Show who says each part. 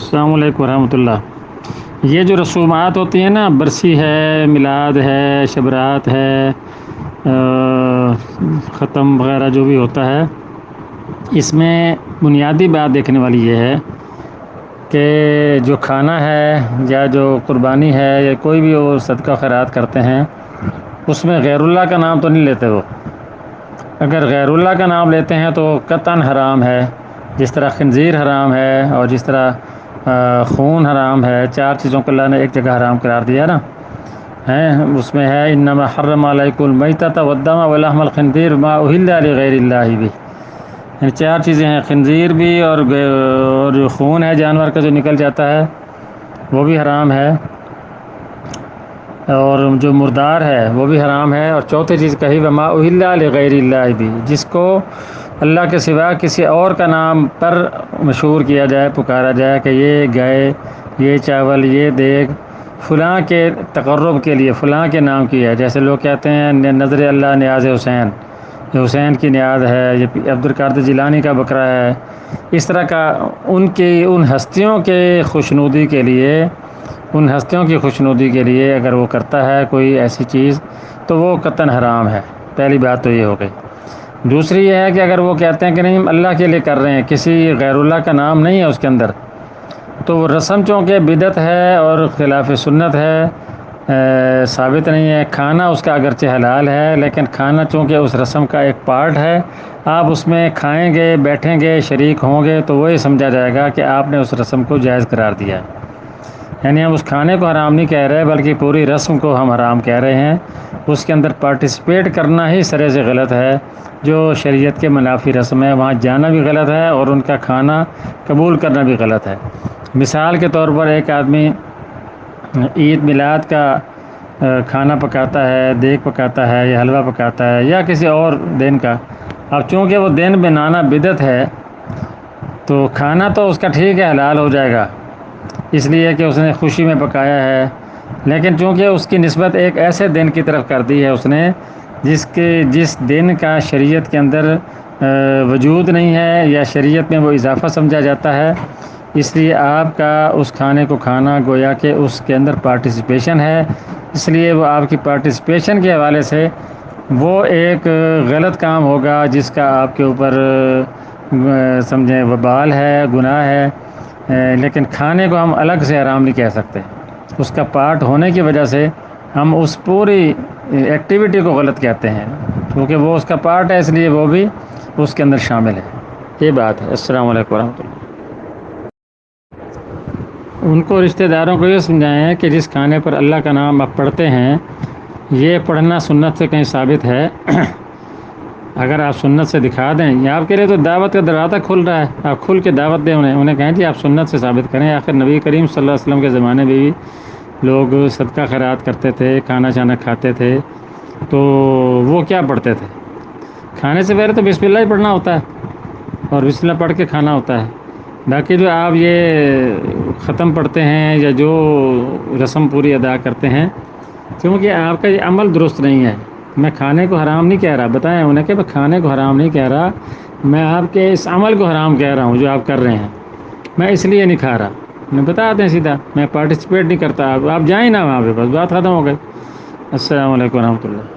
Speaker 1: السلام علیکم ورحمۃ اللہ۔ یہ جو رسومات ہوتی ہیں نا، برسی ہے، میلاد ہے، شب رات ہے، ختم وغیرہ جو بھی ہوتا ہے، اس میں بنیادی بات دیکھنے والی یہ ہے کہ جو کھانا ہے یا جو قربانی ہے یا کوئی بھی وہ صدقہ خیرات کرتے ہیں، اس میں غیر اللہ کا نام تو نہیں لیتے وہ۔ اگر غیر اللہ کا نام لیتے ہیں تو قطعاً حرام ہے، جس طرح خنزیر حرام ہے اور جس طرح خون حرام ہے۔ چار چیزوں کو اللہ نے ایک جگہ حرام قرار دیا نا، اس میں ہے انما حرم علیکم المیتۃ والدم ولحم الخنزیر ما اہل لغیر اللہ بھی، یعنی چار چیزیں ہیں، خنزیر بھی اور جو خون ہے جانور کا جو نکل جاتا ہے وہ بھی حرام ہے، اور جو مردار ہے وہ بھی حرام ہے، اور چوتھی چیز کہی وما اہل لغیر اللہ بھی، جس کو اللہ کے سوا کسی اور کا نام پر مشہور کیا جائے، پکارا جائے کہ یہ گائے، یہ چاول، یہ دیگ فلاں کے تقرب کے لیے فلاں کے نام کی ہے۔ جیسے لوگ کہتے ہیں نظر اللہ نیاز حسین، یہ حسین کی نیاز ہے، یہ عبد القادر جیلانی کا بکرا ہے، اس طرح کا ان ہستیوں کے خوشنودی کے لیے، ان ہستیوں کی خوشنودی کے لیے اگر وہ کرتا ہے کوئی ایسی چیز تو وہ قطعاً حرام ہے۔ پہلی بات تو یہ ہو گئی۔ دوسری یہ ہے کہ اگر وہ کہتے ہیں کہ نہیں ہم اللہ کے لیے کر رہے ہیں، کسی غیر اللہ کا نام نہیں ہے اس کے اندر، تو وہ رسم چونکہ بدعت ہے اور خلاف سنت ہے، ثابت نہیں ہے۔ کھانا اس کا اگرچہ حلال ہے، لیکن کھانا چونکہ اس رسم کا ایک پارٹ ہے، آپ اس میں کھائیں گے، بیٹھیں گے، شریک ہوں گے تو وہی سمجھا جائے گا کہ آپ نے اس رسم کو جائز قرار دیا ہے۔ یعنی ہم اس کھانے کو حرام نہیں کہہ رہے بلکہ پوری رسم کو ہم حرام کہہ رہے ہیں۔ اس کے اندر پارٹیسپیٹ کرنا ہی سرے سے غلط ہے، جو شریعت کے منافی رسم ہے وہاں جانا بھی غلط ہے اور ان کا کھانا قبول کرنا بھی غلط ہے۔ مثال کے طور پر ایک آدمی عید میلاد کا کھانا پکاتا ہے، دیگ پکاتا ہے یا حلوہ پکاتا ہے یا کسی اور دن کا، اب چونکہ وہ دن بنانا بدعت ہے تو کھانا تو اس کا ٹھیک ہے حلال ہو جائے گا، اس لیے کہ اس نے خوشی میں پکایا ہے، لیکن چونکہ اس کی نسبت ایک ایسے دن کی طرف کر دی ہے اس نے جس دن کا شریعت کے اندر وجود نہیں ہے یا شریعت میں وہ اضافہ سمجھا جاتا ہے، اس لیے آپ کا اس کھانے کو کھانا گویا کہ اس کے اندر پارٹیسپیشن ہے، اس لیے وہ آپ کی پارٹیسپیشن کے حوالے سے وہ ایک غلط کام ہوگا جس کا آپ کے اوپر سمجھیں وبال ہے، گناہ ہے۔ لیکن کھانے کو ہم الگ سے حرام نہیں کہہ سکتے، اس کا پارٹ ہونے کی وجہ سے ہم اس پوری ایکٹیویٹی کو غلط کہتے ہیں، کیونکہ وہ اس کا پارٹ ہے، اس لیے وہ بھی اس کے اندر شامل ہے۔ یہ بات ہے۔ السلام علیکم ورحمۃ اللہ۔ ان کو رشتہ داروں کو یہ سمجھائیں کہ جس کھانے پر اللہ کا نام آپ پڑھتے ہیں، یہ پڑھنا سنت سے کہیں ثابت ہے؟ اگر آپ سنت سے دکھا دیں، یا آپ کے لیے تو دعوت کا دروازہ کھل رہا ہے، آپ کھل کے دعوت دیں انہیں کہیں جی آپ سنت سے ثابت کریں۔ آخر نبی کریم صلی اللہ علیہ وسلم کے زمانے میں بھی لوگ صدقہ خیرات کرتے تھے، کھانا چانا کھاتے تھے، تو وہ کیا پڑھتے تھے؟ کھانے سے پہلے تو بسم اللہ ہی پڑھنا ہوتا ہے اور بسم اللہ پڑھ کے کھانا ہوتا ہے۔ باقی جو آپ یہ ختم پڑھتے ہیں یا جو رسم پوری ادا کرتے ہیں، کیونکہ آپ کا یہ عمل درست نہیں ہے۔ میں کھانے کو حرام نہیں کہہ رہا، بتائیں انہیں کہ میں کھانے کو حرام نہیں کہہ رہا، میں آپ کے اس عمل کو حرام کہہ رہا ہوں جو آپ کر رہے ہیں، میں اس لیے نہیں کھا رہا۔ میں بتا دیں سیدھا، میں پارٹیسپیٹ نہیں کرتا، آپ جائیں نا وہاں پہ، بس بات ختم ہو گئی۔ السلام علیکم ورحمۃ اللہ۔